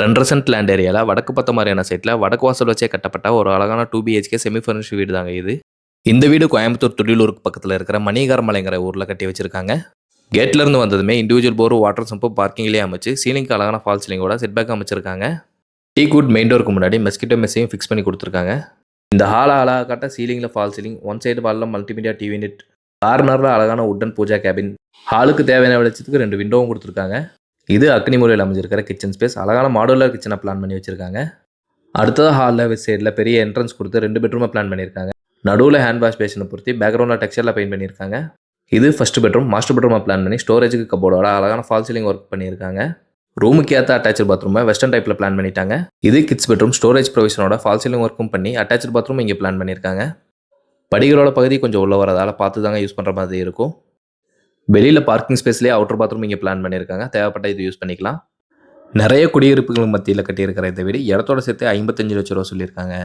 2 cent land ஏரியால வடக்கு பார்த்த மாதிரியான சைட்ல வடக்கு வாசல் வச்சே கட்டப்பட்ட ஒரு அழகான 2 பிஹெச்கே செமி ஃபர்னிஷ்டு வீடு தாங்க இது. இந்த வீடு கோயம்புத்தூர் துடியலூருக்கு பக்கத்தில் இருக்கிற மணிகாரமலைங்கிற ஊரில் கட்டி வச்சிருக்காங்க. கேட்ல இருந்து வந்ததுமே இண்டிவிஜுவல் போர் வாட்டர் சம்பு பார்க்கிங்லேயே அமைச்சு சீலிங்க்கு அழகான ஃபால் சீலிங்கோட செட் பேக் அமைச்சிருக்காங்க. டீ குட் மெயின் டோருக்கு முன்னாடி மெஸ்கிட்டோ மெஸ்ஸையும் ஃபிக்ஸ் பண்ணி கொடுத்துருக்காங்க. இந்த ஹாலை அழகாக காட்ட சீலிங்கில் ஃபால் சீலிங், ஒன் சைடு வாலில் மல்டிமீடியா டிவி யூனிட், கார்னரில் அழகான உட்டன் பூஜா கேபின், ஹாலுக்கு தேவையான வெளிச்சத்துக்கு 2 விண்டோவும் கொடுத்துருக்காங்க. இது அக்னி முறையில் அமைஞ்சிருக்கிற கிச்சன் ஸ்பேஸ், அழகான மாடுலர் கிச்சனை பிளான் பண்ணி வச்சிருக்காங்க. அடுத்ததாக ஹாலில் வெஸ்ட் சைடில் பெரிய என்ட்ரன்ஸ் கொடுத்து 2 பெட்ரூமை பிளான் பண்ணியிருக்காங்க. நடுவில் ஹேண்ட் வாஷ் பேஷனை பொறுத்தி பேக்ரவுண்டில் டெக்ஸ்சரில் பெயிண்ட் பண்ணியிருக்காங்க. இது ஃபர்ஸ்ட் பெட்ரூம். மாஸ்டர் பெட்ரூமை பிளான் பண்ணி ஸ்டோரேஜுக்கு கபோர்டோட அழகான ஃபால் சீலிங் ஒர்க் பண்ணியிருக்காங்க. ரூமுக்கு ஏற்ற அட்டாச்சு பாத்ரூமை வெஸ்டர்ன் டைப்பில் பிளான் பண்ணிட்டாங்க. இது கிட்ஸ் பெட்ரூம். ஸ்டோரேஜ் ப்ரொவிஷனோட ஃபால் சீலிங் ஒர்க்கும் பண்ணி அட்டாச்சு பாத்ரூம் இங்கே பிளான் பண்ணியிருக்காங்க. படிகளோட பகுதி கொஞ்சம் உள்ள வரதால் பார்த்து தாங்க யூஸ் பண்ணுற மாதிரி இருக்கும். வெளியில் பார்க்கிங் ஸ்பேஸ்லேயே அவுட்டர் பாத்ரூம் இங்கே பிளான் பண்ணியிருக்காங்க. தேவைப்பட்ட இது யூஸ் பண்ணிக்கலாம். நிறைய குடியிருப்புகள் மத்தியில் கட்டியிருக்கிற இந்த வீடு இடத்தோட சேர்த்து 55 லட்சம் ரூபா சொல்லியிருக்காங்க.